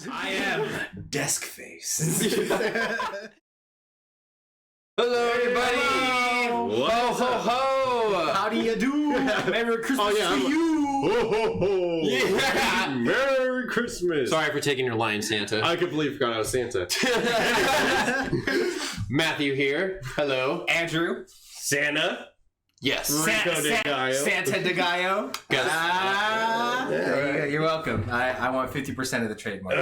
I am Desk Face. Hello, everybody! Hello. Ho, ho, ho! How do you do? Merry Christmas to you! Ho, ho, ho! Yeah. Merry Christmas! Sorry for taking your line, Santa. I completely forgot I was Santa. Matthew here. Hello. Andrew. Santa? Yes. Rico de Gallo. Santa de Gallo. Yeah. You're welcome. I want 50% of the trademark.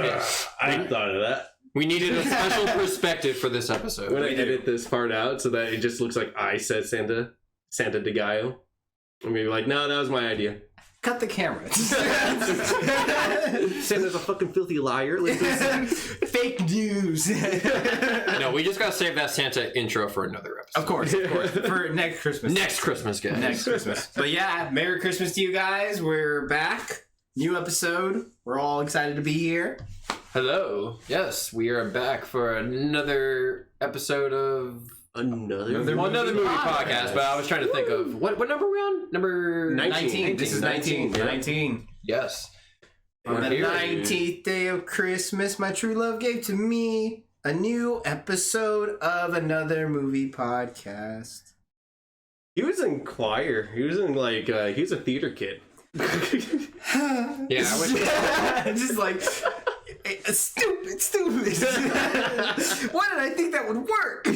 I thought of that. We needed a special perspective for this episode. When I edit this part out so that it just looks like I said Santa de Gallo, I'm gonna be like, no, that was my idea. Cut the camera. Santa's a fucking filthy liar. Fake news. No, we just gotta save that Santa intro for another episode. Of course. For next Christmas. Next Christmas, guys. Next Christmas. But yeah, Merry Christmas to you guys. We're back. New episode. We're all excited to be here. Hello. Yes, we are back for another episode of Another movie podcast. But I was trying to think of what number are we on? Number 19. This is 19. Yeah. 19. Yes. On the Here. 19th day of Christmas, my true love gave to me a new episode of another movie podcast. He was in choir. He was in he was a theater kid. Yeah, I wish. Just like stupid. Why did I think that would work?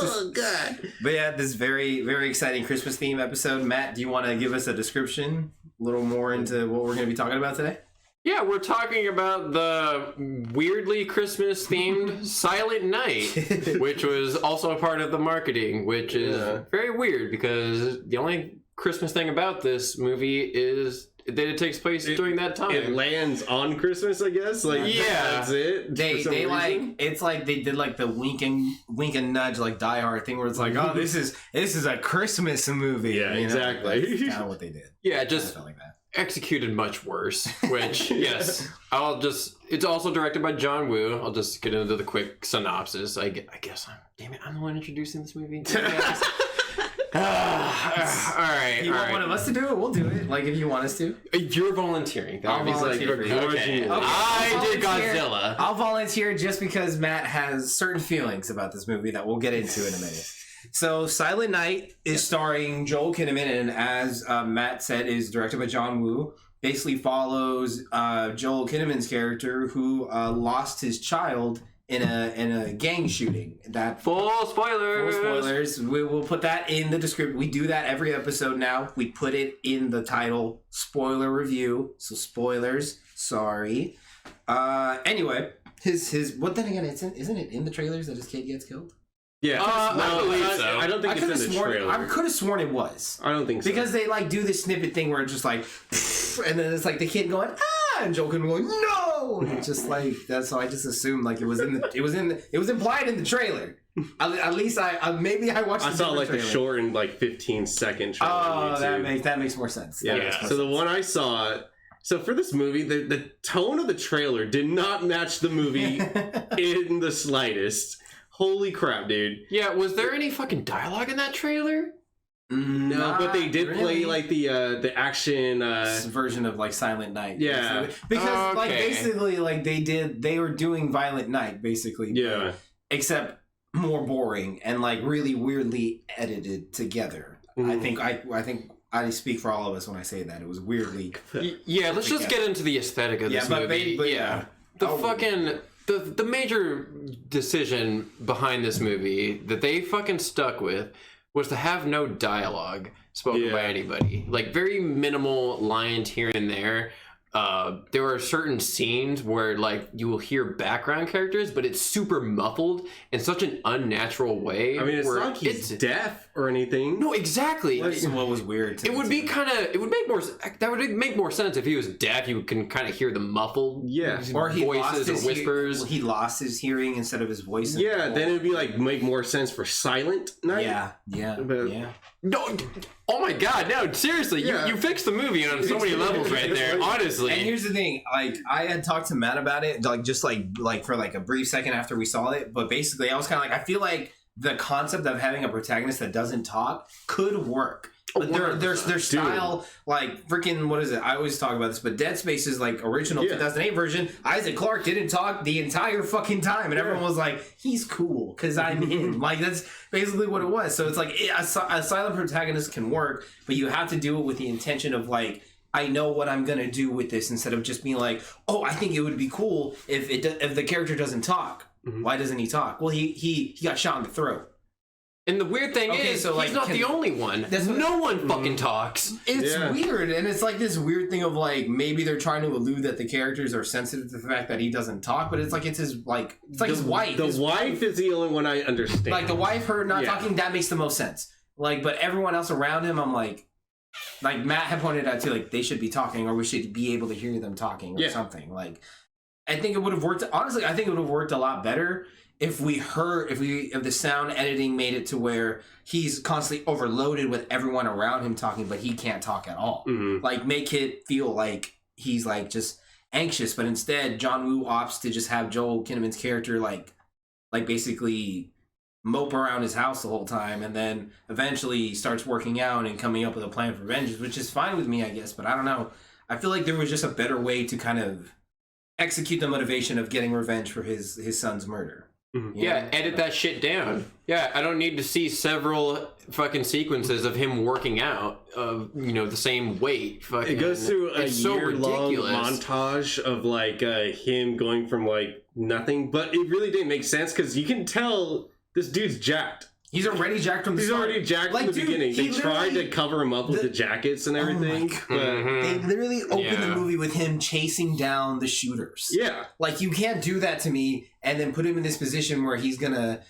Oh god. But yeah, this very, very exciting Christmas theme episode. Matt, do you want to give us a description, a little more into what we're going to be talking about today? Yeah, we're talking about the weirdly Christmas themed Silent Night, which was also a part of the marketing, which is very weird because the only Christmas thing about this movie is that it takes place during that time. It lands on Christmas, I guess. That's it. They for some reason. like it's like they did like the wink and nudge like Die Hard thing where it's like, oh, this is a Christmas movie. Yeah, exactly. That's kind of what they did. Yeah, I just felt like that. executed much worse. Which yes, it's also directed by John Woo. I'll just get into the quick synopsis. I guess I'm the one introducing this movie. All right. You want one of us to do it? We'll do it. Like if you want us to. You're volunteering. I'll volunteer for you. Okay. I did Godzilla. I'll volunteer just because Matt has certain feelings about this movie that we'll get into in a minute. So Silent Night is starring Joel Kinnaman, and as Matt said, is directed by John Woo. Basically follows Joel Kinnaman's character who lost his child in a gang shooting. That Full spoilers. Full spoilers. We will put that in the description. We do that every episode now. We put it in the title, spoiler review. So spoilers. Sorry. Anyway, his. But then again, isn't it in the trailers that his kid gets killed? Yeah. I believe so. I don't think it's in the trailer. I could have sworn it was. I don't think so. Because they like do this snippet thing where it's just like, and then it's like the kid going and Joel Kinnaman going no, and it's just like that's. So I just assumed like it was implied in the trailer. At least maybe I watched. I saw like trailer. the shortened 15-second trailer. Oh, on YouTube. that makes more sense. Yeah. So the one I saw. So for this movie, the tone of the trailer did not match the movie in the slightest. Holy crap, dude. Yeah, was there any fucking dialogue in that trailer? No, but they did play like the action version of like Silent Night. Yeah. Basically. Because like basically like they were doing Violent Night basically. Yeah. Except more boring and like really weirdly edited together. I think I speak for all of us when I say that. It was weirdly Yeah, let's just get into the aesthetic of this movie. The major decision behind this movie that they fucking stuck with was to have no dialogue spoken by anybody. Like, very minimal lines here and there. There are certain scenes where, like, you will hear background characters, but it's super muffled in such an unnatural way. I mean, it's not like he's deaf or anything. No, exactly. That's what was weird. It would make more sense if he was deaf. You can kind of hear the muffled or voices or whispers. He lost his hearing instead of his voice. Yeah, then it would be like make more sense for Silent Night. Yeah. No, oh my god, no, seriously, you fixed the movie on so many levels right there, honestly. And here's the thing, like, I had talked to Matt about it, like, just like for like a brief second after we saw it, but basically I was kind of like, I feel like the concept of having a protagonist that doesn't talk could work Their style, like freaking, what is it? I always talk about this, but Dead Space is like original 2008 version. Isaac Clarke didn't talk the entire fucking time, and everyone was like, "He's cool because I'm in." Like that's basically what it was. So it's like a silent protagonist can work, but you have to do it with the intention of like, I know what I'm gonna do with this, instead of just being like, "Oh, I think it would be cool if the character doesn't talk." Why doesn't he talk? Well, he got shot in the throat. And the weird thing is, so, like, he's not the only one. No one fucking talks. It's weird, and it's like this weird thing of like maybe they're trying to allude that the characters are sensitive to the fact that he doesn't talk, but it's like his his wife. The wife is the only one I understand. Like the wife, her not talking, that makes the most sense. Like, but everyone else around him, I'm like Matt had pointed out too, like they should be talking, or we should be able to hear them talking, or something. Like, I think it would have worked. Honestly, I think it would have worked a lot better if the sound editing made it to where he's constantly overloaded with everyone around him talking, but he can't talk at all. Like, make it feel like he's like just anxious, but instead John Woo opts to just have Joel Kinnaman's character like basically mope around his house the whole time, and then eventually starts working out and coming up with a plan for vengeance, which is fine with me, I guess. But I don't know. I feel like there was just a better way to kind of execute the motivation of getting revenge for his son's murder. Yeah, edit that shit down. Yeah, I don't need to see several fucking sequences of him working out of, the same weight. Fucking, it goes through a year-long ridiculous montage of like him going from like nothing, but it really didn't make sense because you can tell this dude's jacked. He's already jacked from the He's start. already jacked from the beginning. They tried to cover him up with the jackets and everything. But they literally opened the movie with him chasing down the shooters. Yeah. Like, you can't do that to me and then put him in this position where he's gonna,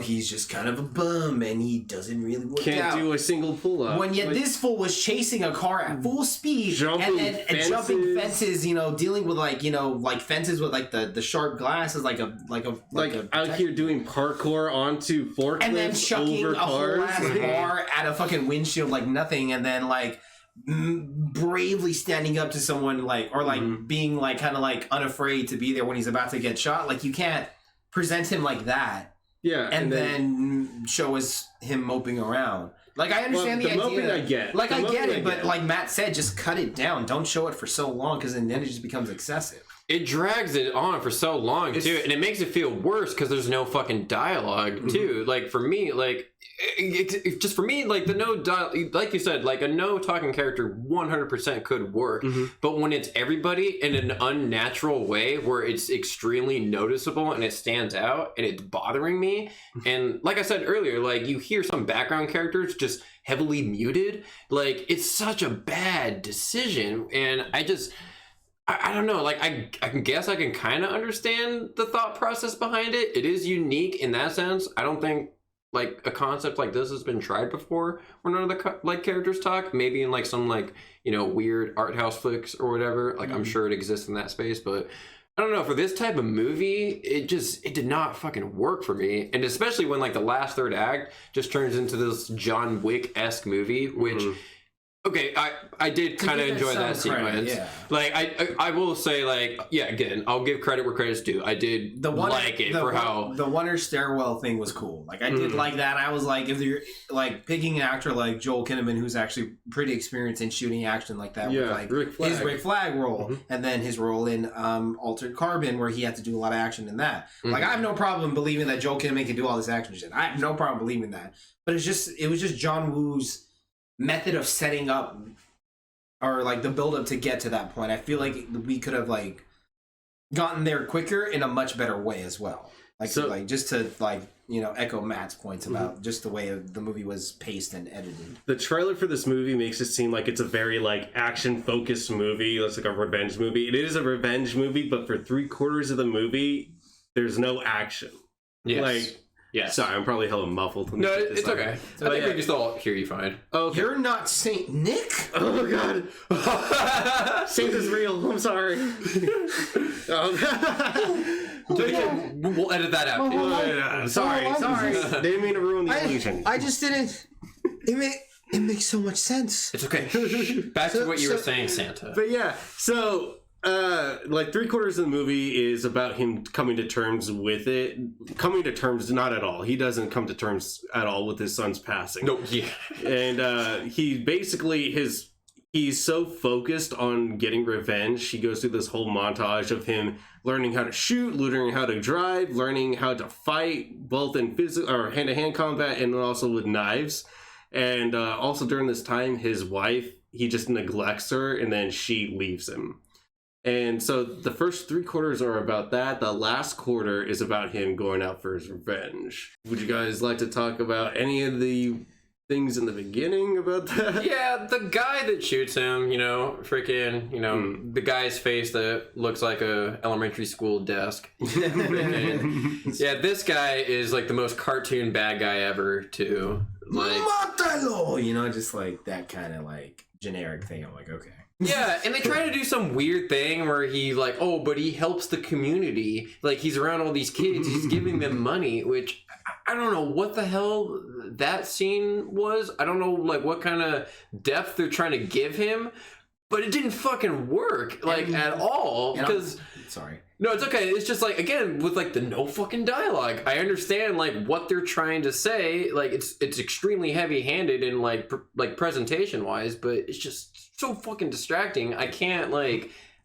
he's just kind of a bum and he doesn't really work out. Can't do a single pull-up. When yet this fool was chasing a car at full speed and jumping fences, dealing with like fences with like the sharp glasses, like out here doing parkour onto forklifts, and then chucking over a whole cars. ass bar at a fucking windshield like nothing, and then like bravely standing up to someone being like kind of like unafraid to be there when he's about to get shot. Like, you can't present him like that. Yeah, and then show us him moping around. Like, I understand the idea. Moping I get. Like, I get it, but like Matt said, just cut it down. Don't show it for so long, because then it just becomes excessive. It drags it on for so long too, and it makes it feel worse because there's no fucking dialogue too. Like, for me, like just for me, like the no like you said, like a no talking character 100% could work, but when it's everybody in an unnatural way where it's extremely noticeable and it stands out and it's bothering me, and like I said earlier, like you hear some background characters just heavily muted, like it's such a bad decision, and I don't know, like, I guess I can kind of understand the thought process behind it. It is unique in that sense. I don't think, like, a concept like this has been tried before where none of the, characters talk. Maybe in, like, some, like, weird art house flicks or whatever. Like, I'm sure it exists in that space, but I don't know. For this type of movie, it did not fucking work for me. And especially when, like, the last third act just turns into this John Wick-esque movie, which... Okay, I did kind of enjoy that sequence. Yeah. Like, I will say, like, yeah, again, I'll give credit where credit's due. I did like it for how... The Wonder Stairwell thing was cool. Like, I did like that. I was like, if you're, like, picking an actor like Joel Kinnaman, who's actually pretty experienced in shooting action like that, with, like, his Rick Flag role, and then his role in Altered Carbon, where he had to do a lot of action in that. Like, I have no problem believing that Joel Kinnaman can do all this action shit. I have no problem believing that. But it was just John Woo's method of setting up, or like the build up to get to that point. I feel like we could have like gotten there quicker in a much better way as well. Like, so, like just to like, echo Matt's points about just the way the movie was paced and edited. The trailer for this movie makes it seem like it's a very like action focused movie. It's like a revenge movie. It is a revenge movie, but for 3/4 of the movie, there's no action. Yes. Like, yeah. Sorry, I'm probably hella muffled. No, it's okay. I think we just all hear you fine. Okay. You're not Saint Nick? Oh, God. Saint is real. I'm sorry. We'll edit that out. Sorry. Didn't mean to ruin the illusion. I just didn't. It makes so much sense. It's okay. Back to what you were saying, Santa. But yeah, so... like 3/4 of the movie is about him coming to terms with it. Coming to terms, not at all. He doesn't come to terms at all with his son's passing. No, yeah. And he basically he's so focused on getting revenge. He goes through this whole montage of him learning how to shoot, learning how to drive, learning how to fight, both in physical or hand-to-hand combat and also with knives. And also during this time, his wife, he just neglects her, and then she leaves him. And so the first 3/4 are about that. The last quarter is about him going out for his revenge. Would you guys like to talk about any of the things in the beginning about that? Yeah, the guy that shoots him, freaking, the guy's face that looks like a elementary school desk. Yeah, this guy is like the most cartoon bad guy ever, too. Like, Mátalo! Just like that kind of like generic thing. I'm like, okay. yeah, and they try to do some weird thing where he like, but he helps the community. Like, he's around all these kids, he's giving them money, which I don't know what the hell that scene was. I don't know like what kind of depth they're trying to give him, but it didn't fucking work like at all. Because sorry. No, it's okay. It's just like, again, with like the no fucking dialogue. I understand like what they're trying to say. Like it's extremely heavy-handed and like presentation-wise, but it's just so fucking distracting. I can't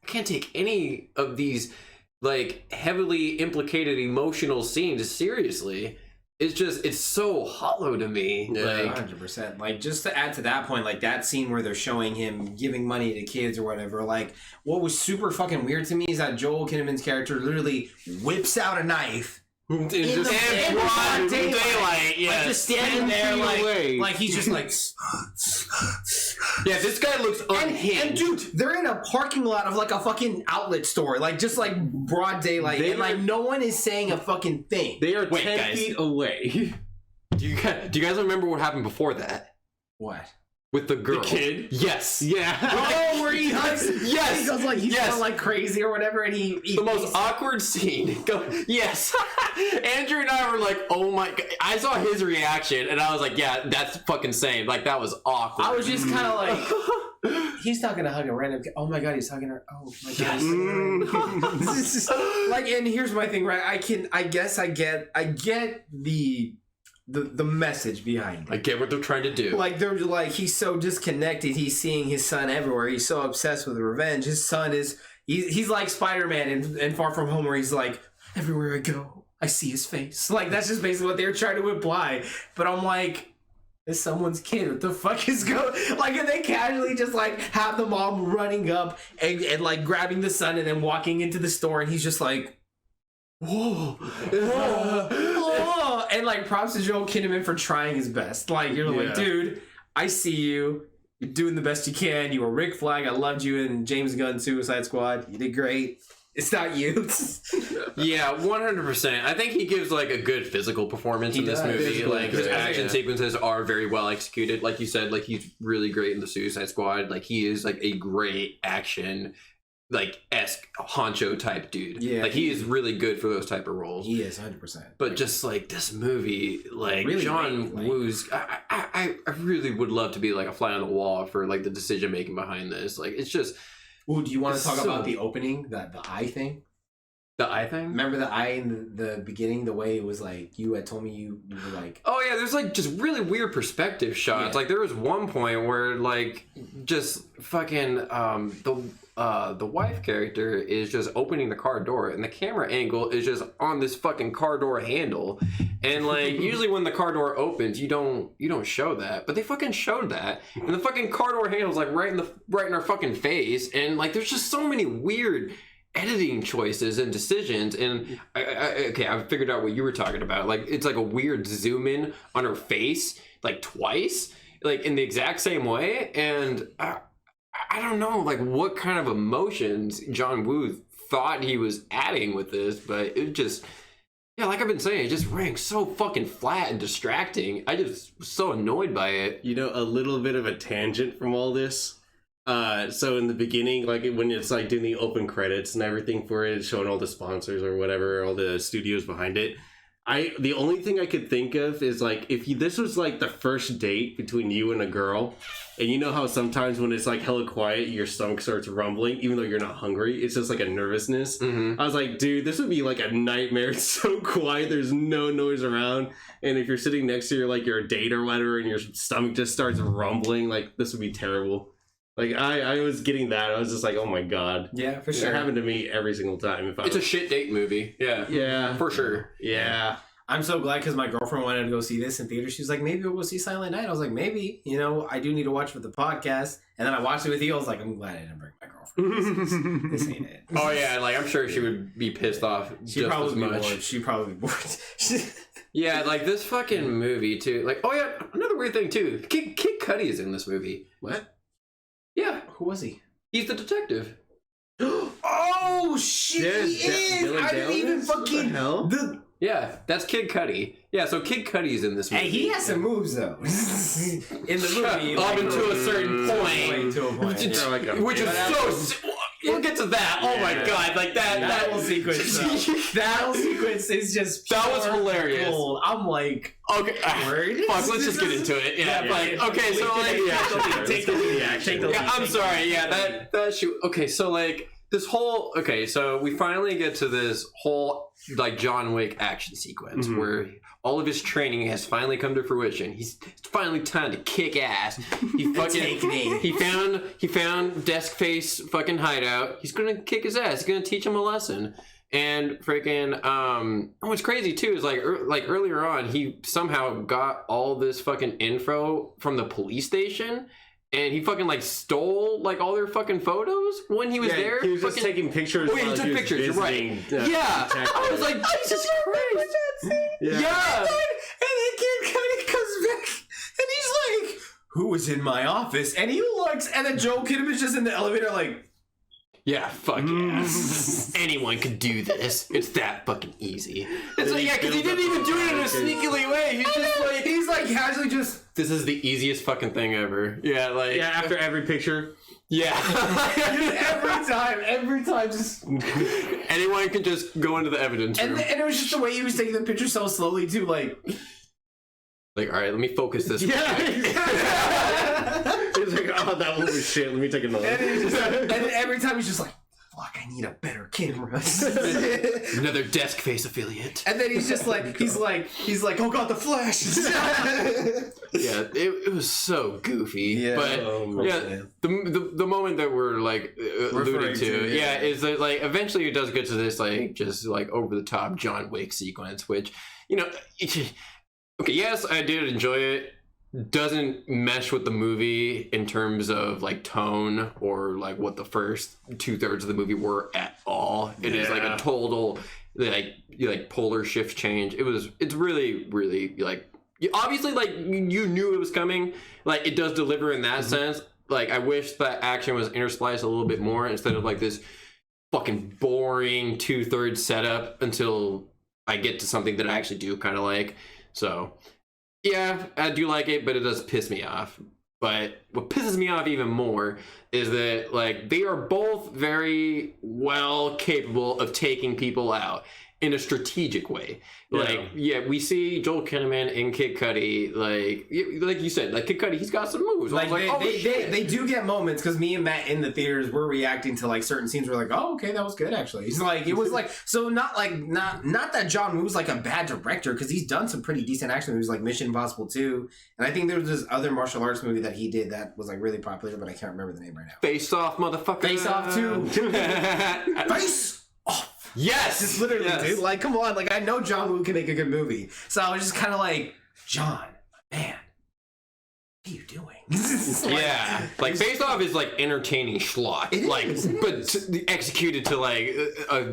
take any of these like heavily implicated emotional scenes seriously. It's so hollow to me. Yeah, like 100%. Like, just to add to that point, like that scene where they're showing him giving money to kids or whatever, like what was super fucking weird to me is that Joel Kinnaman's character literally whips out a knife in broad daylight. Yeah, like just standing there like he's just like yeah, this guy looks unhinged. And dude, they're in a parking lot of like a fucking outlet store, like just like broad daylight, and like no one is saying a fucking thing. They are 10 feet away. Do you guys remember what happened before that? What? With the girl. The kid? Yes. Yeah. Oh, where he hugs. Yes. He goes like he's going like crazy or whatever, and he the most awkward scene. Yes. Andrew and I were like, oh my god. I saw his reaction and I was like, yeah, that's fucking same. Like that was awkward. I was just kind of like, he's not gonna hug a random kid. Oh my god, he's hugging her. Oh my god. Yes. Like, and here's my thing, right? I guess I get the message behind it. I get what they're trying to do. Like, they're like, he's so disconnected. He's seeing his son everywhere. He's so obsessed with revenge. His son he's like Spider-Man in Far From Home, where he's like, everywhere I go, I see his face. Like, that's just basically what they were trying to imply. But I'm like, it's someone's kid. What the fuck is going? Like, and they casually just like have the mom running up and like grabbing the son and then walking into the store, and he's just like, whoa. And like, props to Joel Kinnaman for trying his best. Like, you're like, dude, I see you. You're doing the best you can. You were Rick Flag. I loved you in James Gunn Suicide Squad. You did great. It's not you. Yeah, 100%. I think he gives like a good physical performance in this movie. Like, his action sequences are very well executed. Like you said, like he's really great in the Suicide Squad. Like, he is like a great action like esque honcho type dude. Yeah, like he is really good for those type of roles. He is 100%. But just like this movie, like really John Woo's, I really would love to be like a fly on the wall for like the decision making behind this. Like, it's just. Ooh, do you want to talk about the opening, the eye thing? The eye thing? Remember the eye in the beginning, the way it was like, you had told me you were like... Oh yeah, there's like just really weird perspective shots. Yeah. Like, there was one point where like just fucking the wife character is just opening the car door and the camera angle is just on this fucking car door handle. And like, usually when the car door opens, you don't show that, but they fucking showed that. And the fucking car door handle's like right in our fucking face. And like, there's just so many weird editing choices and decisions. And I figured out what you were talking about. Like, it's like a weird zoom in on her face like twice, like in the exact same way. And I don't know like what kind of emotions John Woo thought he was adding with this, but it just, yeah, like I've been saying, it just rang so fucking flat and distracting. I just was so annoyed by it. You know, a little bit of a tangent from all this. So in the beginning, like when it's like doing the open credits and everything for it, showing all the sponsors or whatever, all the studios behind it, The only thing I could think of is like if this was like the first date between you and a girl, and you know how sometimes when it's like hella quiet, your stomach starts rumbling, even though you're not hungry. It's just like a nervousness. Mm-hmm. I was like, dude, this would be like a nightmare. It's so quiet. There's no noise around. And if you're sitting next to your date or whatever, and your stomach just starts rumbling, like this would be terrible. Like I was getting that. I was just like, oh my god. Yeah, for It sure. happened to me every single time. It's a shit date movie. Yeah. yeah, For sure. yeah. I'm so glad because my girlfriend wanted to go see this in theater. She was like, maybe we'll go see Silent Night. I was like, maybe. You know, I do need to watch it for the podcast. And then I watched it with you. I was like, I'm glad I didn't bring my girlfriend. This ain't it. Oh yeah, like I'm sure she would be pissed off She just probably as be much. bored. She probably be bored. Yeah, like this fucking movie too. Like, oh yeah, another weird thing too. Kid Cudi is in this movie. What? Yeah, Who was he? he's the detective. Oh shit! He is. I didn't even fucking hell. Yeah, that's Kid Cudi. Yeah, so Kid Cudi's in this movie. Hey, he has some moves though. In the movie, Up until a certain point. To a point. Yeah, like a- Which is so. We'll get to that. Oh my Yeah. god, like That whole sequence, though. That whole sequence is just That was pure hilarious. gold. I'm like, Okay, word? fuck. Let's just get into it. Yeah, Yeah, like yeah. okay, so like Take the lead. Take the lead. yeah, I'm sorry. Yeah, that shoot. Okay, so like this whole so we finally get to this whole like John Wick action sequence Mhm. where all of his training has finally come to fruition. It's finally time to kick ass. He Take me. he found Desk Face fucking hideout. He's gonna kick his ass. He's gonna teach him a lesson. And freaking what's crazy too is like earlier on he somehow got all this fucking info from the police station. And he fucking like stole like all their fucking photos when he was there. He was just Fucking- taking pictures. Oh, yeah, he while took was pictures. You're right. visiting, Yeah, detectives. I was like, Jesus Christ. Yeah. Yeah. And then Kid Cudi comes back and he's like, who was in my office? And he looks, and then Joel Kinnaman is just in the elevator like, Yeah, fuck yes. Anyone could do this. It's that fucking easy. It's like, yeah, because he didn't even do it in a sneakily way. He's just like, he's like casually just, this is the easiest fucking thing ever. Yeah, like, Yeah, after every picture. yeah. every time just, Anyone can just go into the evidence room. and it was just the way he was taking the picture so slowly too, like, Like, all right, let me focus this. Yeah. He's like, oh, that one was shit. Let me take another. and then every time he's just like, fuck, I need a better camera. Another Desk Face affiliate. And then he's just like, he's like, oh god, the flash. Yeah, it was so goofy. Yeah. But Oh, yeah, man. the moment that we're like alluding Referring to, to, yeah. is that like eventually it does get to this like just like over the top John Wick sequence, which okay, yes, I did enjoy it. Doesn't mesh with the movie in terms of like tone or like what the first 2/3 of the movie were at all. It is like a Yeah. total like polar shift change. It's really like obviously like you knew it was coming. Like it does deliver in that sense. Like I wish that action was interspliced a little bit more instead of like this fucking boring 2/3 setup until I get to something that I actually do kind of like. So yeah, I do like it, but it does piss me off. But what pisses me off even more is that like they are both very well capable of taking people out in a strategic way. Like, yeah, we see Joel Kinnaman and Kid Cudi, like you said, like Kid Cudi, he's got some moves. I was Like oh, shit. they do get moments because me and Matt in the theaters were reacting to like certain scenes. We're like, oh, okay, that was good actually. He's like, it was like so not that John Woo's like a bad director because he's done some pretty decent action movies like Mission Impossible 2, and I think there was this other martial arts movie that he did that was like really popular, but I can't remember the name right now. Face Off, motherfucker. Face Off 2. Face Off. Yes, Just literally, yes. dude. Like, come on. Like, I know John Woo can make a good movie, so I was just kind of like, John, man, what are you doing? Yeah, like Face Off is like entertaining schlock, It like is, it but is. executed to like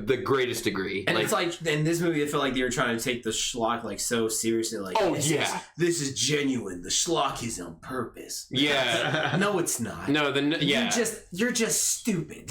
the greatest degree. And like, it's like in this movie, I feel like they were trying to take the schlock like so seriously. Like, Oh, this yeah. this is genuine. The schlock is on purpose. yeah, No, it's not. no, yeah, You're just stupid.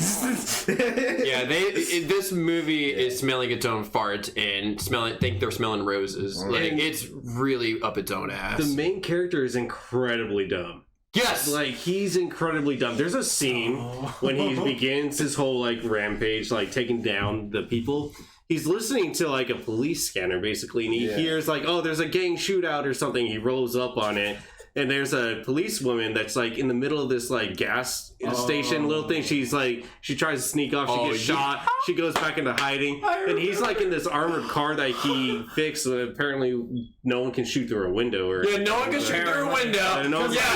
yeah. This movie is smelling its own fart and think they're smelling roses. Like it's really up its own ass. The main character is incredibly dumb. Yes, Like, he's incredibly dumb. There's a scene when he begins his whole, like, rampage, like, taking down the people. he's listening to like a police scanner basically, and he hears like, oh, there's a gang shootout or something. He rolls up on it, and there's a policewoman that's like in the middle of this like gas station little thing. She's like, she tries to sneak off, she gets shot, she goes back into hiding, and he's like in this armored car that he fixed, so apparently no one can shoot through a window or no one can shoot through a window.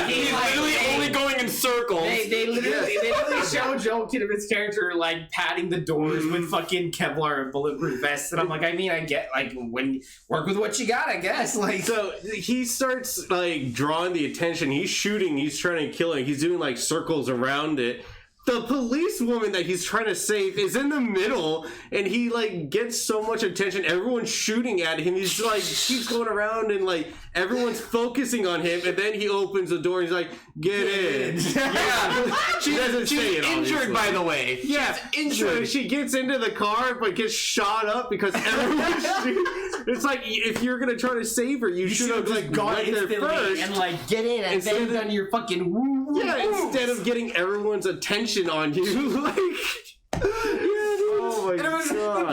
He's literally only going in circles. They literally show Joel Kinnaman's character like patting the doors with fucking Kevlar and bulletproof vests, and I'm like, I mean, I get like when work with what you got, I guess. Like, so he starts like drawing the attention. He's shooting. He's trying to kill him. He's doing like circles around it. The policewoman that he's trying to save is in the middle, and he like gets so much attention. Everyone's shooting at him. He's like keeps going around, and like everyone's focusing on him. And then he opens the door. And he's like, "Get in." Yeah, she doesn't say it. Injured, obviously. by the way. Yeah, she's injured. So she gets into the car, but gets shot up because everyone's shooting. It's like if you're gonna try to save her, you should have like gone there first and like get in and then done your fucking woo. Instead of getting everyone's attention on you, like. Oh my and it was god!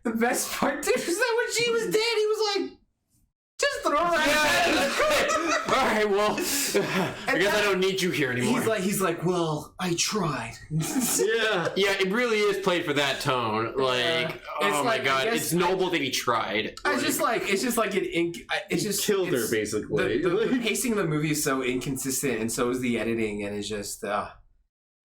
The best part, dude, was that when she was dead, he was like, just throw her out. All right, well, I guess I don't need you here anymore. He's like, well, I tried. Yeah, it really is played for that tone. Like, oh my god, it's noble that he tried. It's just killed her basically. The pacing of the movie is so inconsistent, and so is the editing, and it's just, I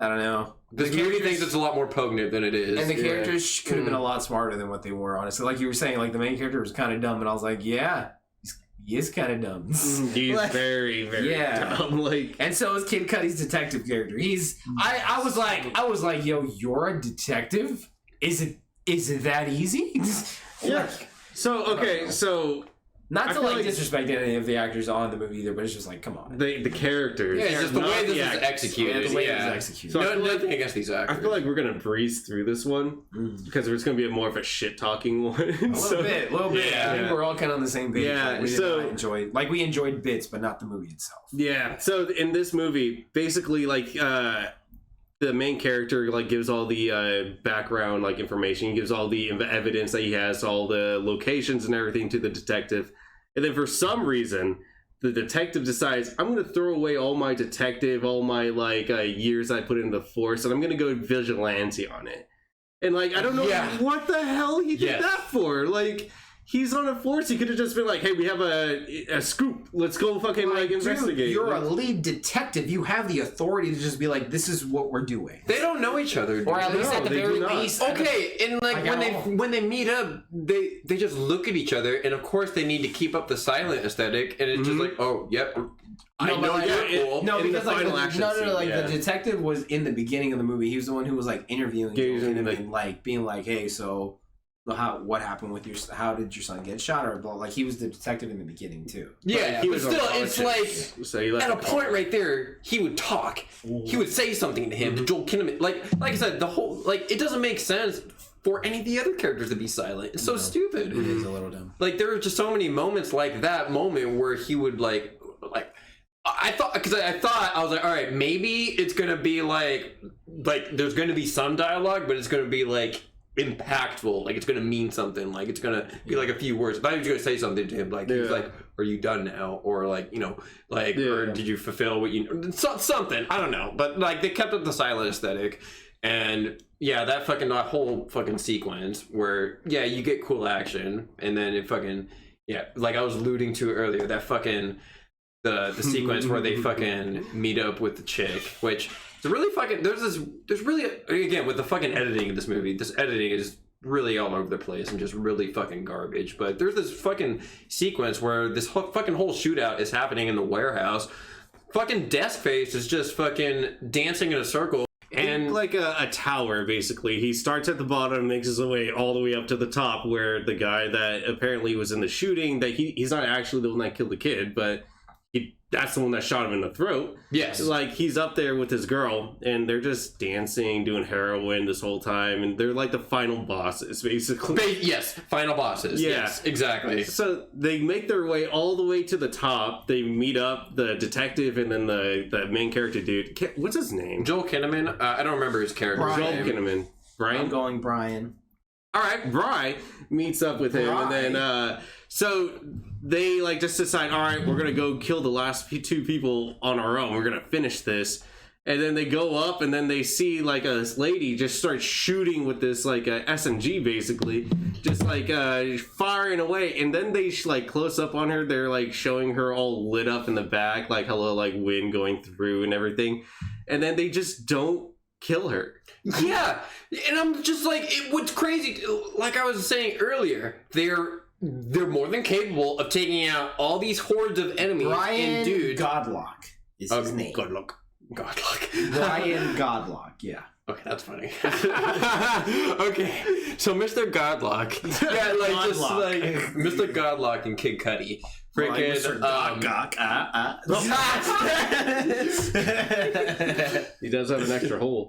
don't know. This movie thinks it's a lot more poignant than it is. And the characters could have been a lot smarter than what they were, honestly. Like you were saying, like the main character was kind of dumb, and I was like, yeah. He is kind of dumb. He's like, very, very dumb. Like, and so is Kid Cudi's detective character. I was like, yo, you're a detective? Is it that easy? Yeah. So not to like disrespect any of the actors on the movie either, but it's just like, come on. The characters. Yeah, it's just the way this is executed. The way this is executed. So nothing against these actors. I feel like we're gonna breeze through this one because there's gonna be more of a shit talking one. A little bit. Yeah. I think we're all kind of on the same page. Yeah. We enjoyed bits, but not the movie itself. Yeah. So in this movie, basically, like the main character like gives all the background like information. He gives all the evidence that he has, all the locations and everything to the detective. And then for some reason, the detective decides, I'm going to throw away all my all my like years I put into the force, and I'm going to go vigilante on it. And like, I don't know what the hell he did that for. Like, he's on a force. He could have just been like, hey, we have a scoop. Let's go fucking like investigate. Dude, you're a lead detective. You have the authority to just be like, this is what we're doing. They don't know each other, dude. Or at least at the very least. Okay, and like when they meet up, they just look at each other, and of course they need to keep up the silent aesthetic, and it's just like, oh, yep. I know you're cool. No, because like the detective was in the beginning of the movie. He was the one who was like interviewing him and like being like, hey, so what happened with how did your son get shot or blah, like he was the detective in the beginning too. Yeah, but still it's like so at a point right there he would talk. He would say something to him to Joel Kinnaman. Like I said, the whole like it doesn't make sense for any of the other characters to be silent. It's so stupid. It is a little dumb. Like there were just so many moments like that moment where he would like I thought I was like, all right, maybe it's gonna be like there's gonna be some dialogue, but it's gonna be like impactful, like it's gonna mean something, like it's gonna be like a few words. If I was gonna say something to him, like he was like, "Are you done now?" or like or did you fulfill what you something? I don't know, but like they kept up the silent aesthetic, and that whole fucking sequence where you get cool action, and then it fucking like I was alluding to earlier, that fucking the sequence where they fucking meet up with the chick, which. Really fucking there's really again with the fucking editing of this movie, this editing is really all over the place and just really fucking garbage. But there's this fucking sequence where this fucking whole shootout is happening in the warehouse. Fucking Deathface is just fucking dancing in a circle and like a tower basically. He starts at the bottom, makes his way all the way up to the top where the guy that apparently was in the shooting, that he's not actually the one that killed the kid, but that's the one that shot him in the throat. Yes. Like, he's up there with his girl, and they're just dancing, doing heroin this whole time, and they're like the final bosses, basically. Yes, final bosses. Yeah. Yes, exactly. So they make their way all the way to the top. They meet up, the detective and then the main character dude. What's his name? Joel Kinnaman. I don't remember his character. Joel Kinnaman. Brian? I'm going Brian. all right, Bry meets up with him, and then so they like just decide, all right, we're gonna go kill the last two people on our own. We're gonna finish this. And then they go up, and then they see like this lady just start shooting with this like SMG, basically, just like firing away. And then they like close up on her. They're like showing her all lit up in the back, like hello, like wind going through and everything. And then they just don't kill her. Yeah, and I'm just like, what's crazy? Like I was saying earlier, they're more than capable of taking out all these hordes of enemies. Brian and dude, Godlock is his name. Godlock. Brian Godlock, yeah. Okay, that's funny. Okay, so Mr. Godlock, yeah, like Godlock. Just like Mr. Godlock and Kid Cudi, freaking Godlock. He does have an extra hole.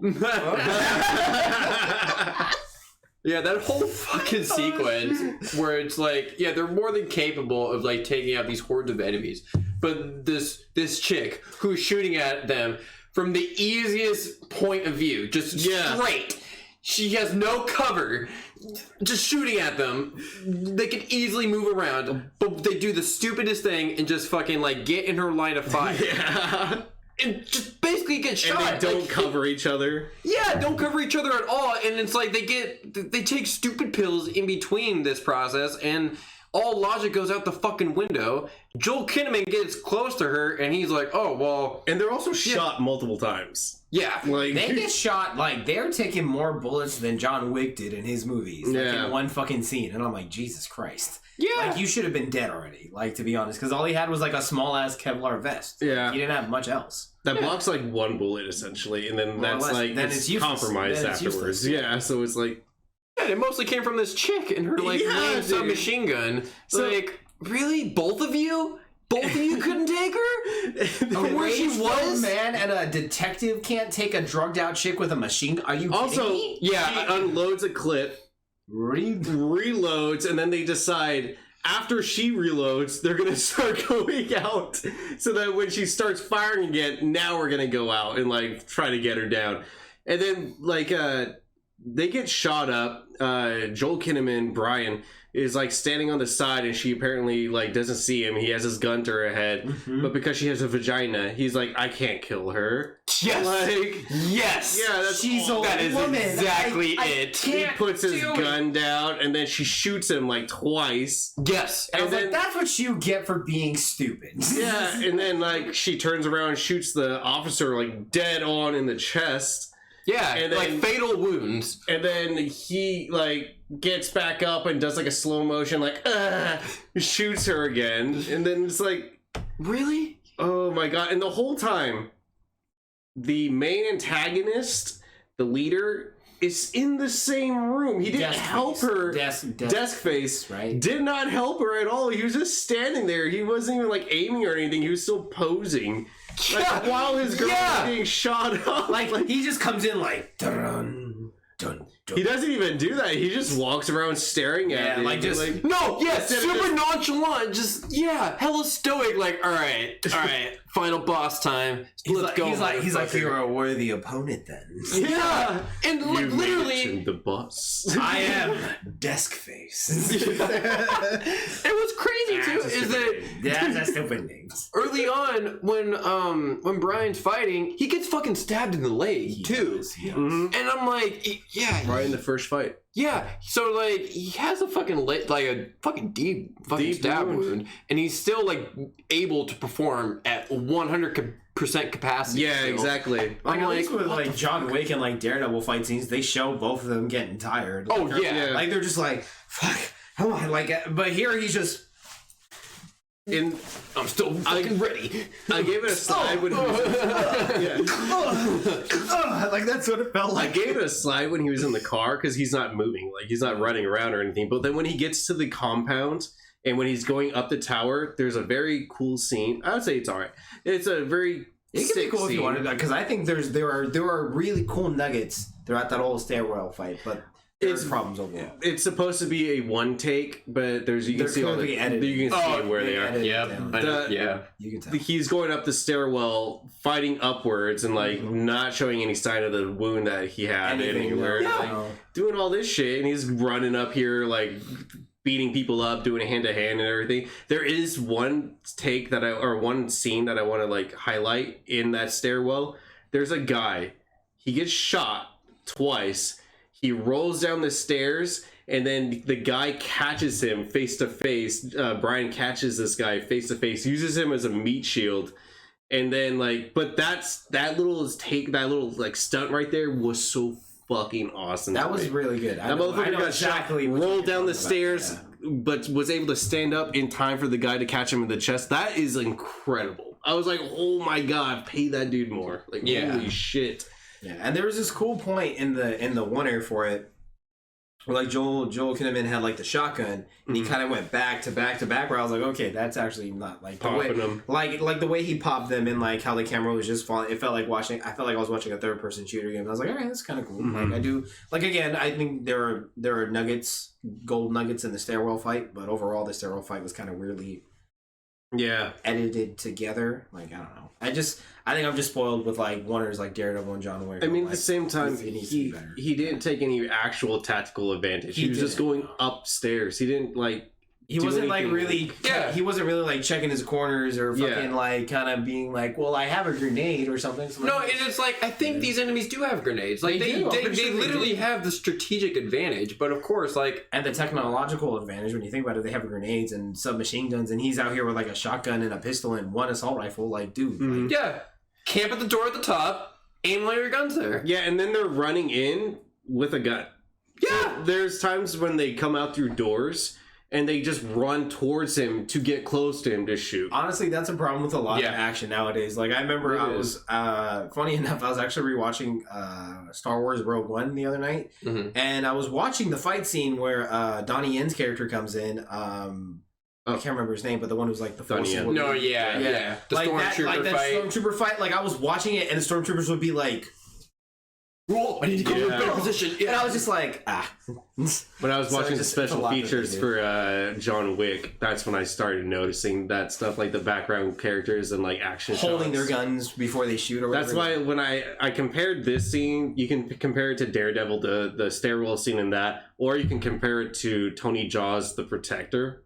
Yeah, that whole fucking sequence where it's like, yeah, they're more than capable of like taking out these hordes of enemies. But this chick who's shooting at them from the easiest point of view, just straight. She has no cover, just shooting at them. They can easily move around, but they do the stupidest thing and just fucking like get in her line of fire. Yeah. And just basically get shot. And they don't cover each other. Yeah, don't cover each other at all. And it's like they take stupid pills in between this process, and all logic goes out the fucking window. Joel Kinnaman gets close to her, and he's like, oh, well. And they're also shot multiple times. Yeah. Like, they get shot, like, they're taking more bullets than John Wick did in his movies. Like, in one fucking scene. And I'm like, Jesus Christ. Yeah. Like, you should have been dead already, like, to be honest. Because all he had was, like, a small-ass Kevlar vest. Yeah. He didn't have much else. That blocks, like, one bullet, essentially. And then that's, like, then it's compromised afterwards. Yeah, so it's like... Yeah, it mostly came from this chick and her, like, submachine gun. So, like, really? Both of you? Both of you couldn't take her? Where she was? Man, and a detective can't take a drugged-out chick with a machine gun? Are you kidding me? Yeah, she unloads a clip, reloads, and then they decide... After she reloads, they're going to start going out so that when she starts firing again, now we're going to go out and, like, try to get her down. And then, like, they get shot up. Joel Kinnaman, Brian, is like standing on the side, and she apparently like doesn't see him. He has his gun to her head, but because she has a vagina, he's like, I can't kill her. Yes, like yes, yeah, that's she's a that is woman. exactly it. He puts his gun down, and then she shoots him like twice. Yes, and I was like, that's what you get for being stupid. Yeah, and then like she turns around and shoots the officer like dead on in the chest. Yeah, and then, like fatal wounds. And then he like gets back up and does like a slow motion like shoots her again. And then it's like, really? Oh my god. And the whole time the main antagonist, the leader, is in the same room. He didn't help her. Desk face, right? Did not help her at all. He was just standing there. He wasn't even like aiming or anything. He was still posing. Like, while his girl is being shot up. Like he just comes in like dun, dun, dun. He doesn't even do that. He just walks around staring at it. Like just like, super nonchalant, just hella stoic, like all right, final boss time. Let's go. He's like you're a worthy opponent then. Yeah. And like literally the boss. I am desk face. And what's crazy too is that that's stupid names. Early on when Brian's fighting, he gets fucking stabbed in the leg too. And I'm like, right in the first fight. Yeah, so like he has a fucking deep stab wound, and he's still like able to perform at 100% capacity. Yeah, still. Exactly. Like at least with like John Wick and like Daredevil fight scenes, they show both of them getting tired. Like, like they're just like, fuck, come on, like. But here he's just. I'm still fucking ready. I gave it a slide when he was like that's what it felt like. I gave it a slide when he was in the car because he's not moving, like he's not running around or anything. But then when he gets to the compound and when he's going up the tower, there's a very cool scene. I would say it's alright. It's a very It can be cool if you wanted that, because I think there are really cool nuggets throughout that whole stairwell fight, but There's problems overall. It's supposed to be a one take, but you can They're see all the clearly edited. you can see where they are. edited Yep. down. I know, yeah. You can tell. He's going up the stairwell, fighting upwards, and like not showing any sign of the wound that he had anywhere. no. Like, doing all this shit, and he's running up here like beating people up, doing hand to hand and everything. There is one take one scene that I want to like highlight in that stairwell. There's a guy. He gets shot twice. He rolls down the stairs, and then the guy catches him face to face. Brian catches this guy face to face, uses him as a meat shield, and then but that little stunt right there was so fucking awesome. That was really good. That motherfucker got exactly shot, rolled down the stairs, Yeah. but was able to stand up in time for the guy to catch him in the chest. That is incredible. I was like, oh my god, pay that dude more. Like, holy shit. Yeah, and there was this cool point in the winner for it, where like Joel Kinnaman had like the shotgun, and he kind of went back to back to back. Where I was like, okay, that's actually not like the way, Popping them. like the way he popped them, and like how the camera was just falling. It felt like I felt like I was watching a third person shooter game. And I was like, all right, that's kind of cool. Like I do, like again, I think there are gold nuggets in the stairwell fight, but overall the stairwell fight was kind of weirdly edited together. Like I don't know. I think I'm just spoiled with like wonders like Daredevil and John Wick. I mean, like, at the same time, it needs to be better. he didn't take any actual tactical advantage. He was just going upstairs. He didn't He do wasn't like anything. really. Yeah. He wasn't really like checking his corners or fucking like kind of being like, well, I have a grenade or something. No, and it's like I think these enemies do have grenades. Like They do. I'm they pretty sure they literally do. have the strategic advantage, but of course, like And the technological advantage when you think about it, they have grenades and submachine guns, and he's out here with like a shotgun and a pistol and one assault rifle. Like, dude, like, yeah, camp at the door at the top, aim while your gun's there. Yeah, and then they're running in with a gun. Yeah. So there's times when they come out through doors and they just run towards him to get close to him to shoot. honestly, that's a problem with a lot of action nowadays. Like, I remember I was, funny enough, I was actually rewatching Star Wars Rogue One the other night, and I was watching the fight scene where Donnie Yen's character comes in. I can't remember his name, but the one who's like the Donnie force. Yen. No, yeah. The like that, stormtrooper like that fight. stormtrooper fight. Like I was watching it, and the stormtroopers would be like, Whoa, I need to go to a better position. and I was just like, When I was So watching the it's a special lot that they features do. for John Wick, that's when I started noticing that stuff, like the background characters and like action holding shots. their guns before they shoot or whatever. That's why when I compared this scene, you can compare it to Daredevil, the stairwell scene in that, or you can compare it to Tony Jaa's The Protector.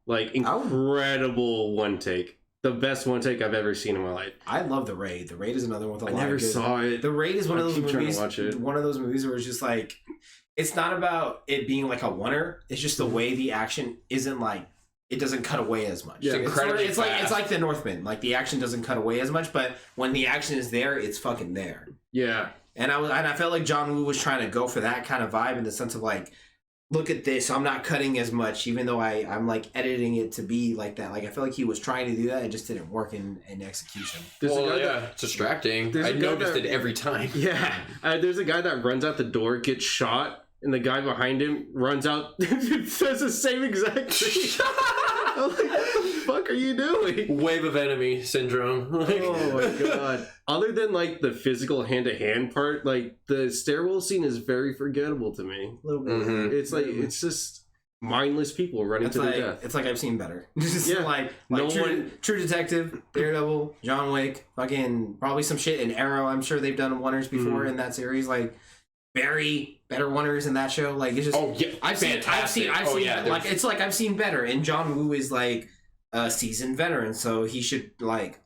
Like incredible one take. The best one take I've ever seen in my life. I love The Raid. The Raid is another one with a I lot never of good. saw it. The Raid is one I of those keep trying to movies. watch it. One of those movies where it's just like, it's not about it being like a oneer. It's just the way the action isn't like. It doesn't cut away as much. Yeah, it's incredibly it's like fast. The Northman. Like the action doesn't cut away as much, but when the action is there, it's fucking there. Yeah. And I felt like John Woo was trying to go for that kind of vibe in the sense of like, look at this, I'm not cutting as much, even though I'm like editing it to be like that. Like I feel like he was trying to do that, it just didn't work in execution. There's a Well, guy yeah, that- it's distracting. There's I a guy noticed that- it every time. Yeah, there's a guy that runs out the door, gets shot, and the guy behind him runs out, says the same exact thing. I'm like, what the fuck are you doing? Wave of enemy syndrome. Like, Oh my god. Other than like the physical hand-to-hand part, like the stairwell scene is very forgettable to me. A little bit. Mhm. It's like, it's just mindless people running It's to like their death. it's like I've seen better. Just Yeah. like No True, one- True Detective, Daredevil, John Wick, fucking probably some shit in Arrow. I'm sure they've done oneers before in that series. Like very better oneers in that show. Like it's just oh yeah, I've seen Oh, yeah, like it's like I've seen better. And John Woo is like a seasoned veteran, so he should like.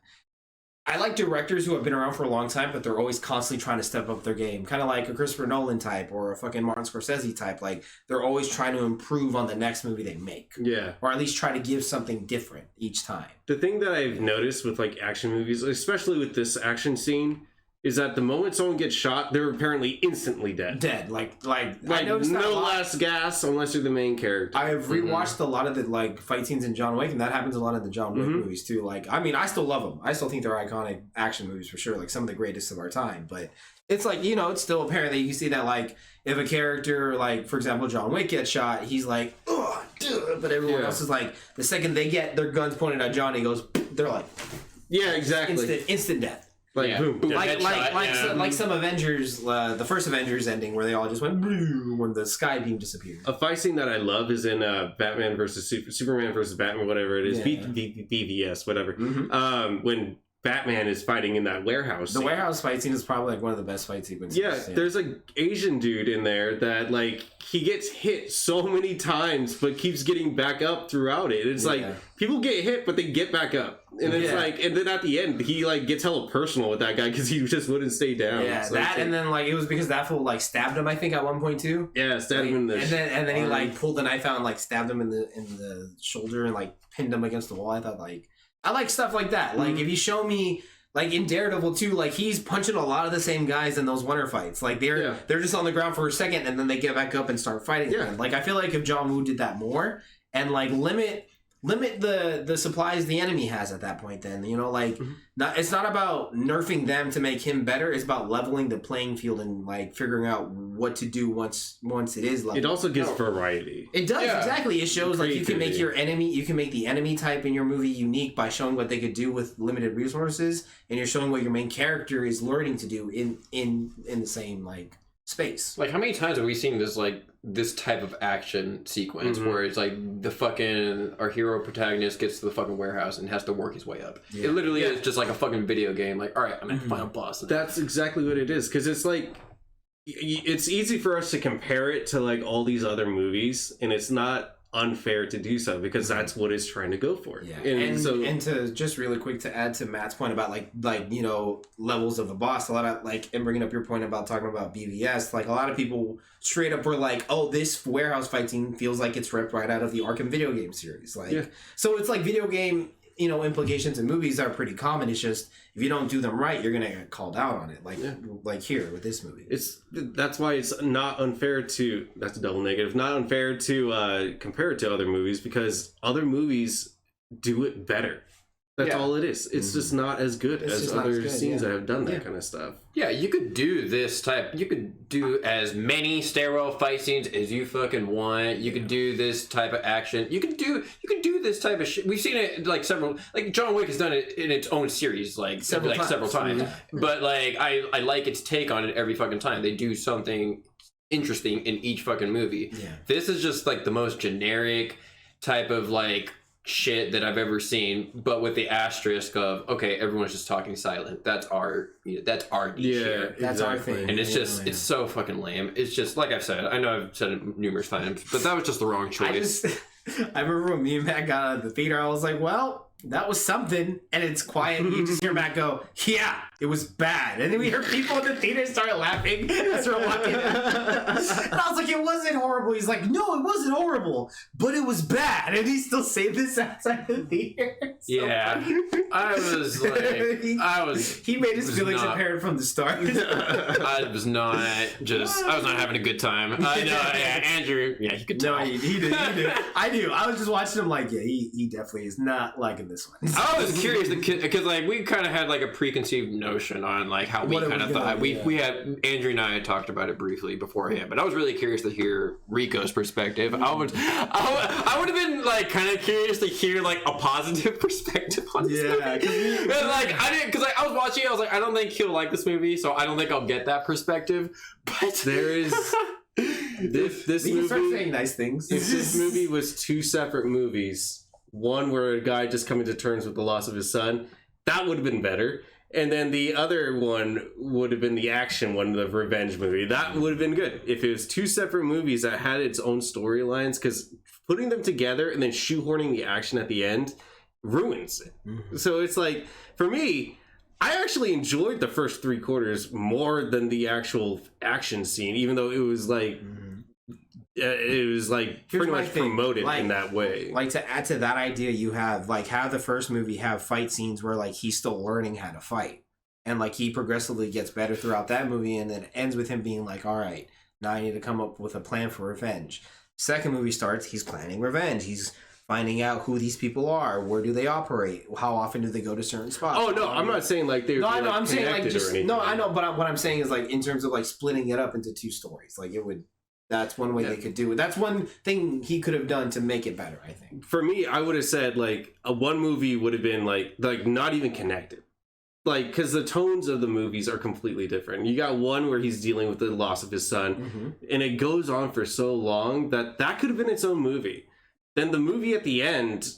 I like directors who have been around for a long time, but they're always constantly trying to step up their game. Kind of like a Christopher Nolan type or a fucking Martin Scorsese type. Like they're always trying to improve on the next movie they make. Yeah. Or at least try to give something different each time. The thing that I've noticed with like action movies, especially with this action scene, is that the moment someone gets shot, they're apparently instantly dead. Dead. Like I Like noticed that a no lot. last gas unless you're the main character. I've rewatched a lot of the like fight scenes in John Wick, and that happens a lot in the John Wick movies too. Like, I mean, I still love them. I still think they're iconic action movies for sure, like some of the greatest of our time. But it's like, you know, it's still apparent that you see that like if a character, like for example, John Wick gets shot, he's like, oh, dude, but everyone else is like, the second they get their guns pointed at Johnny, goes, they're like, Yeah, exactly. instant death. Like Yeah. boom. Boom. Yeah. Like some Avengers, the first Avengers ending where they all just went blue when the sky beam disappeared. A fight scene that I love is in Batman versus Superman versus Batman, whatever it is, Yeah. BVS, whatever. Mhm. When Batman is fighting in that warehouse. The warehouse fight scene is probably like one of the best fight sequences. Yeah, there's an Asian dude in there that like he gets hit so many times but keeps getting back up throughout it. It's like people get hit but they get back up. And it's like, and then at the end he like gets hella personal with that guy because he just wouldn't stay down. Yeah, So that it's like, and then like it was because that fool like stabbed him I think at one point too. yeah, stabbed him in the and then he arm. like pulled the knife out and like stabbed him in the shoulder and like pinned him against the wall. I thought like I like stuff like that. Like if you show me like in Daredevil too, like he's punching a lot of the same guys in those winter fights. Like they're just on the ground for a second and then they get back up and start fighting again. Like I feel like if John Woo did that more and like limit the supplies the enemy has at that point, then you know like it's not about nerfing them to make him better. It's about leveling the playing field and like figuring out what to do once it is leveled. It also gives variety. It does, exactly. It shows like you can make Creativity. your enemy, you can make the enemy type in your movie unique by showing what they could do with limited resources, and you're showing what your main character is learning to do in the same like space. Like, how many times have we seen this type of action sequence where it's like our hero protagonist gets to the fucking warehouse and has to work his way up? It literally is just like a fucking video game. Like, all right, I'm at the final boss. That's exactly what it is, because it's like it's easy for us to compare it to like all these other movies, and it's not unfair to do so because that's what it's trying to go for. Yeah, and to just really quick to add to Matt's point about like you know levels of a boss, a lot of like and bringing up your point about talking about BVS, like a lot of people straight up were like, oh, this warehouse fight scene feels like it's ripped right out of the Arkham video game series. Like, so it's like video game implications in movies are pretty common. It's just if you don't do them right, you're gonna get called out on it. Like here with this movie. That's why it's not unfair to that's a double negative. Not unfair to compare it to other movies because other movies do it better. That's all it is. It's just not as good as other scenes that have done that kind of stuff. Yeah, you could do you could do as many stairwell fight scenes as you fucking want. You could do this type of action. You could do this type of shit. We've seen it like John Wick has done it in its own series several times. But like I like its take on it every fucking time. They do something interesting in each fucking movie. Yeah. This is just like the most generic type of like shit that I've ever seen, but with the asterisk of okay, everyone's just talking silent. That's our niche here. That's our thing. And it's just it's so fucking lame. It's just like I've said. I know I've said it numerous times, but that was just the wrong choice. I remember when me and Matt got out of the theater, I was like, well, that was something. And it's quiet. And you just hear Matt go, yeah, it was bad. And then we heard people in the theater start laughing as we're walking in. And I was like, it wasn't horrible. He's like, no, it wasn't horrible, but it was bad. And he still saved this outside the theater. I was he made his feelings apparent from the start. I was not having a good time. Andrew, you could tell. No, he did. I knew. I was just watching him like, yeah, he definitely is not liking this one. I was curious because like we kind of had like a preconceived notion on like how we kind of thought. We had Andrew and I had talked about it briefly beforehand, but I was really curious to hear Rico's perspective. I would have been like kind of curious to hear like a positive perspective on this movie. Like I didn't because I was watching it. I was like, I don't think he'll like this movie, so I don't think I'll get that perspective. But there is this movie. Start saying nice things. If this movie was two separate movies, one where a guy just coming to terms with the loss of his son, that would have been better. And then the other one would have been the action one, the revenge movie. That would have been good if it was two separate movies that had its own storylines. Because putting them together and then shoehorning the action at the end ruins it. So it's like, for me, I actually enjoyed the first 3/4 more than the actual action scene, even though it was like pretty much promoted in that way. Like to add to that idea, you have like have the first movie have fight scenes where like he's still learning how to fight, and like he progressively gets better throughout that movie, and then ends with him being like, all right, now I need to come up with a plan for revenge. Second movie starts, he's planning revenge. He's finding out who these people are, where do they operate, how often do they go to certain spots. Oh no, I'm not saying like they're I'm saying like just no, I know, but what I'm saying is like in terms of like splitting it up into two stories, like it would. That's one way they could do it. That's one thing he could have done to make it better, I think. For me, I would have said like one movie would have been like not even connected. like, because the tones of the movies are completely different. You got one where he's dealing with the loss of his son, and it goes on for so long that could have been its own movie. Then the movie at the end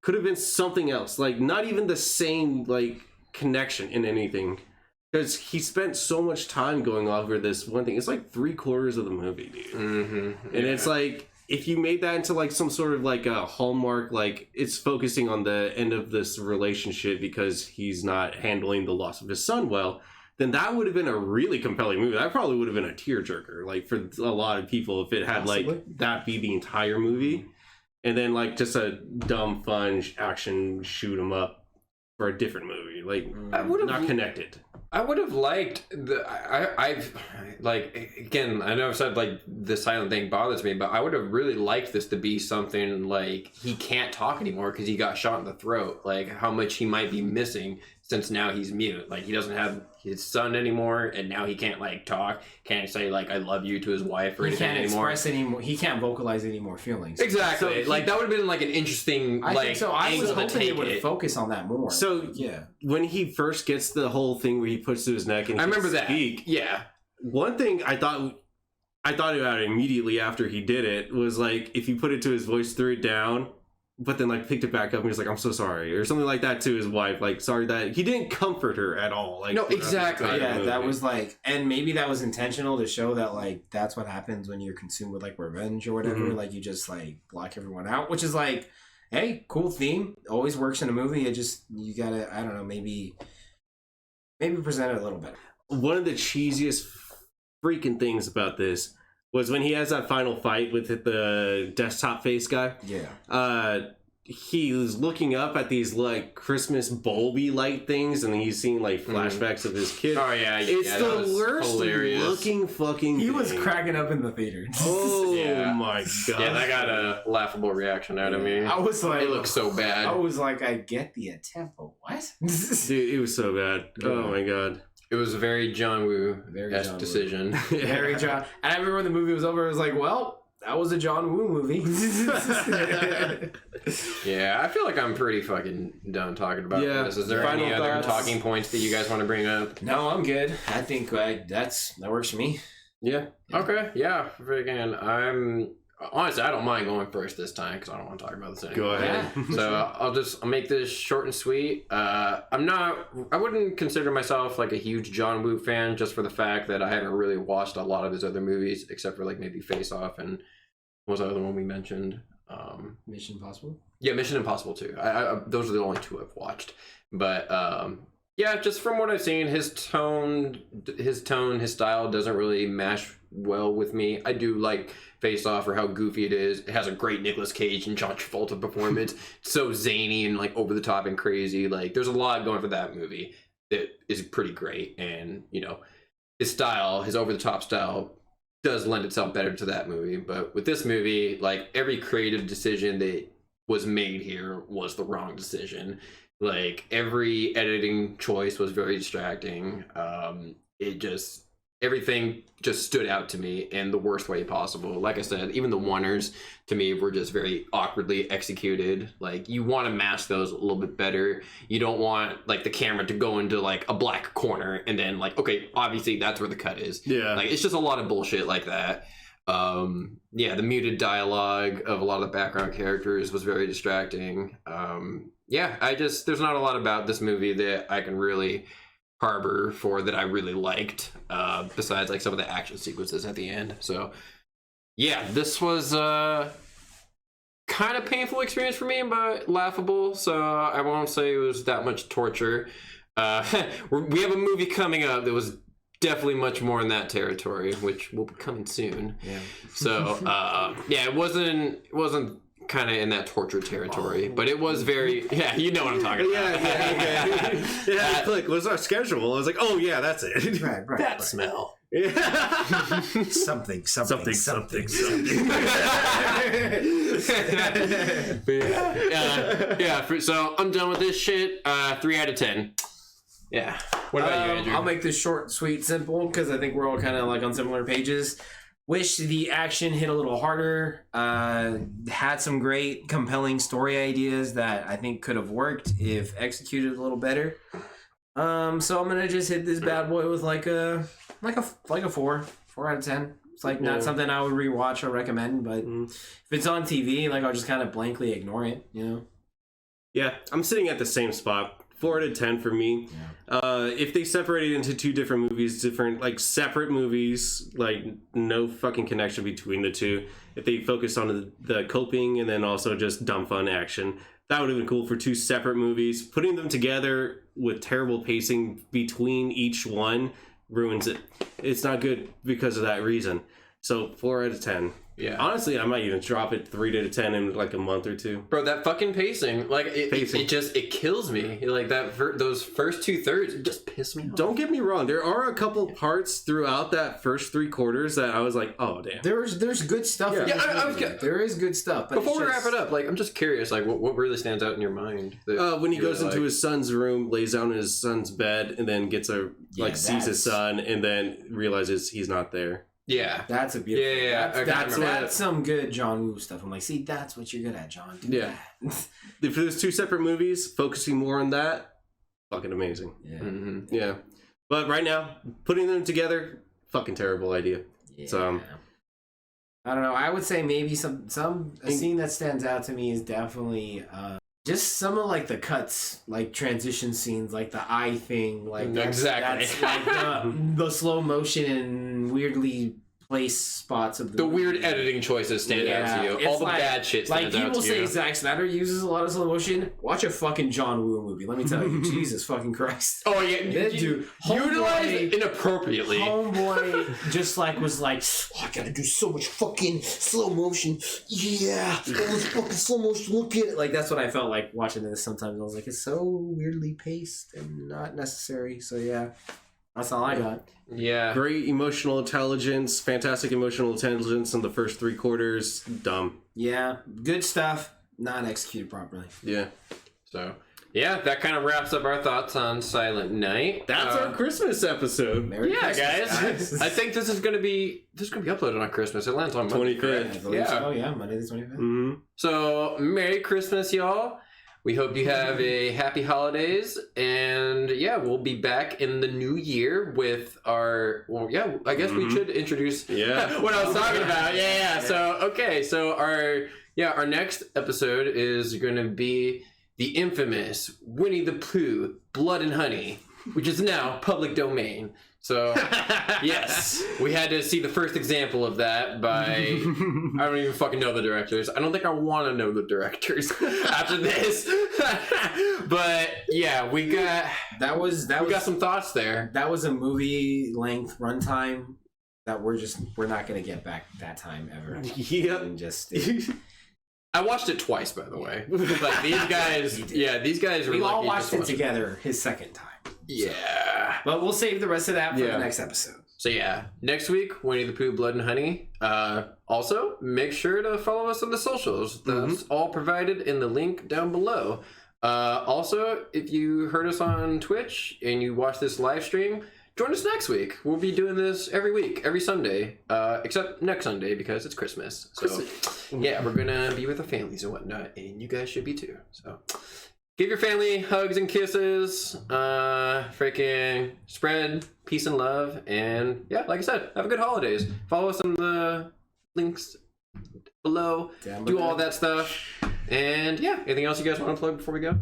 could have been something else, like not even the same like connection in anything, because he spent so much time going over this one thing. It's like 3/4 of the movie, dude. And it's like, if you made that into like some sort of like a hallmark, like it's focusing on the end of this relationship because he's not handling the loss of his son well, then that would have been a really compelling movie. That probably would have been a tearjerker, like for a lot of people, if it had like that be the entire movie, and then like just a dumb fun action shoot 'em up for a different movie, like not connected. I would have liked I've like, again, I know I've said like the silent thing bothers me, but I would have really liked this to be something like he can't talk anymore because he got shot in the throat. Like how much he might be missing since now he's mute. Like he doesn't have his son anymore, and now he can't like talk, can't say like I love you to his wife or anything anymore. He can't express anymore. He can't vocalize any more feelings. Exactly. So like that would have been like an interesting I like think so. I was hoping they would it. focus on that more. So yeah, when he first gets the whole thing where he puts to his neck and he I remember can that. speak, Yeah. One thing I thought about it immediately after he did it was like, if he put it to his voice, threw it down, but then like picked it back up and was like, I'm so sorry, or something like that to his wife, like sorry that he didn't comfort her at all. Like no, exactly. Yeah, that was like, and maybe that was intentional to show that like that's what happens when you're consumed with like revenge or whatever. Like you just like block everyone out, which is like, hey, cool theme, always works in a movie. It just, you gotta, I don't know, maybe present it a little better. One of the cheesiest freaking things about this was when he has that final fight with the desktop face guy. Yeah. He was looking up at these like Christmas bulby light things, and then he's seeing like flashbacks of his kid. Oh yeah, it's the worst hilarious looking fucking He thing. was cracking up in the theater. Oh Yeah. my god. Yeah, that got a laughable reaction out of me. I was like, it looks so bad. I was like, I get the attempt, but what? Dude, it was so bad. Oh my god. It was a very John Woo-esque decision. Very John. And I remember when the movie was over, I was like, well, that was a John Woo movie. Yeah, I feel like I'm pretty fucking done talking about this. Is there any other talking points that you guys want to bring up? No, I'm good. I think that works for me. Yeah. Okay. Yeah. Freaking. Honestly, I don't mind going first this time because I don't want to talk about this anymore. Go ahead. Yeah. So I'll make this short and sweet. I wouldn't consider myself like a huge John Woo fan just for the fact that I haven't really watched a lot of his other movies except for like maybe Face Off and what was the other one we mentioned? Mission Impossible? Yeah, Mission Impossible 2. Those are the only two I've watched. But yeah, just from what I've seen, his tone, his style doesn't really mash well with me. I do like Face Off for how goofy it is. It has a great Nicolas Cage and John Travolta performance. It's so zany and like over the top and crazy. Like there's a lot going for that movie that is pretty great. And you know, his style, his over the top style, does lend itself better to that movie. But with this movie, like every creative decision that was made here was the wrong decision. Like every editing choice was very distracting. Everything just stood out to me in the worst way possible. Like I said, even the oneers to me were just very awkwardly executed. Like you want to mask those a little bit better. You don't want like the camera to go into like a black corner and then like, okay, obviously that's where the cut is. Yeah. Like it's just a lot of bullshit like that. Yeah, the muted dialogue of a lot of the background characters was very distracting. Yeah, there's not a lot about this movie that I can really harbor for that I really liked, besides like some of the action sequences at the end. So yeah, this was kind of painful experience for me, but laughable, so I won't say it was that much torture. We have a movie coming up that was definitely much more in that territory, which will be coming soon. Yeah. So yeah, it wasn't kind of in that torture territory, but it was very, yeah, you know what I'm talking about. Yeah. Like, what's our schedule? I was like, oh yeah, that's it. Right. Smell. Yeah. something. So I'm done with this shit. 3 out of 10. Yeah. What about you, Andrew? I'll make this short, sweet, simple because I think we're all kind of like on similar pages. Wish the action hit a little harder. Had some great, compelling story ideas that I think could have worked if executed a little better. So I'm gonna just hit this bad boy with like a 4 out of 10. It's like not something I would rewatch or recommend, but if it's on TV, like I'll just kind of blankly ignore it, you know? Yeah, I'm sitting at the same spot. 4 out of 10 for me. Yeah. If they separated into 2 different movies, different like separate movies, like no fucking connection between the two. If they focused on the coping and then also just dumb fun action, that would have been cool for 2 separate movies. Putting them together with terrible pacing between each one ruins it. It's not good because of that reason. So 4 out of 10. Yeah. Honestly, I might even drop it 3 out of 10 in like a month or 2. Bro, that fucking pacing, like it kills me. Like those first 2/3, it just piss me off. Don't get me wrong. There are a couple parts throughout that first 3 quarters that I was like, oh damn. There's good stuff. Yeah. In this movie. There is good stuff. But before we wrap it up, like I'm just curious, like what really stands out in your mind? When he goes into his son's room, lays down in his son's bed, and then gets sees his son, and then realizes he's not there. Yeah, that's a beautiful. Yeah. That's some good John Woo stuff. I'm like, see, that's what you're good at, John. Do that. If there's 2 separate movies, focusing more on that, fucking amazing. Yeah. Mm-hmm. Yeah. But right now, putting them together, fucking terrible idea. Yeah. So I don't know. I would say maybe a scene that stands out to me is definitely just some of like the cuts, like transition scenes, like the eye thing, like that's like the slow motion and weirdly placed spots of the weird editing choices stand out to you. All the bad shit stands out to you. Like people say Zack Snyder uses a lot of slow motion. Watch a fucking John Woo movie. Let me tell you, Jesus fucking Christ. Oh yeah, dude, utilize it inappropriately. Homeboy just like was like, oh, I gotta do so much fucking slow motion. Yeah, all this fucking slow motion. Look at it. Like that's what I felt like watching this. Sometimes I was like, it's so weirdly paced and not necessary. So yeah. That's all I got. Yeah. Great emotional intelligence, fantastic emotional intelligence in the first 3 quarters. Dumb. Yeah. Good stuff. Not executed properly. Yeah. So, yeah, that kind of wraps up our thoughts on Silent Night. That's our Christmas episode. Merry Christmas, guys. I think this is gonna be uploaded on Christmas. It lands on Monday, 25th. Yeah. Oh yeah, Monday the 25th. Mm-hmm. So, Merry Christmas, y'all. We hope you have a happy holidays, and yeah, we'll be back in the new year with our. Well, yeah, I guess we should introduce. Yeah. What I was talking about. Yeah. So our next episode is going to be the infamous Winnie the Pooh, Blood and Honey, which is now public domain. So, yes, we had to see the first example of that by, I don't even fucking know the directors. I don't think I want to know the directors after this. But, yeah, we got some thoughts there. That was a movie length runtime that we're not going to get back that time ever. Yep. And just... I watched it twice, by the way. Like, these guys we all watched it together his second time. Yeah. But we'll save the rest of that for the next episode. So yeah, next week, Winnie the Pooh, Blood and Honey. Also, make sure to follow us on the socials. That's all provided in the link down below. Also, if you heard us on Twitch and you watch this live stream, join us next week. We'll be doing this every week, every Sunday, except next Sunday because it's Christmas. So yeah, we're gonna be with our families and whatnot, and you guys should be too. So give your family hugs and kisses. Freaking spread peace and love, and yeah, like I said, have a good holidays. Follow us on the links below. Do all that stuff, and yeah, anything else you guys want to plug before we go?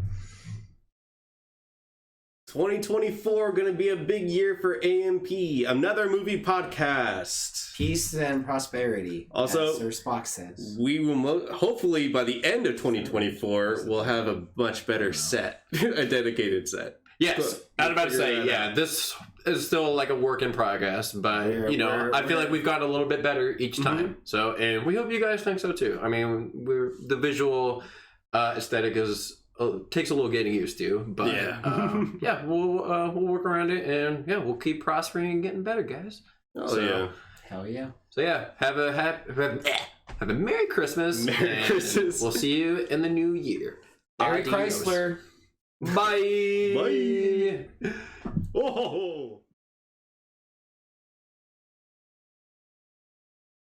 2024 going to be a big year for AMP, another movie podcast. Peace and prosperity. Also, as Sir Spock says. We will hopefully by the end of 2024 we'll have a much better set, a dedicated set. Yes, I was about to say, yeah, this is still like a work in progress, but I feel like we've gotten a little bit better each time. So, and we hope you guys think so too. I mean, the visual aesthetic takes a little getting used to, but yeah, we'll work around it, and yeah, we'll keep prospering and getting better, guys. Hell yeah. So yeah, have a Merry Christmas. Merry Christmas. We'll see you in the new year. Merry Chrysler. Bye. Bye. Oh.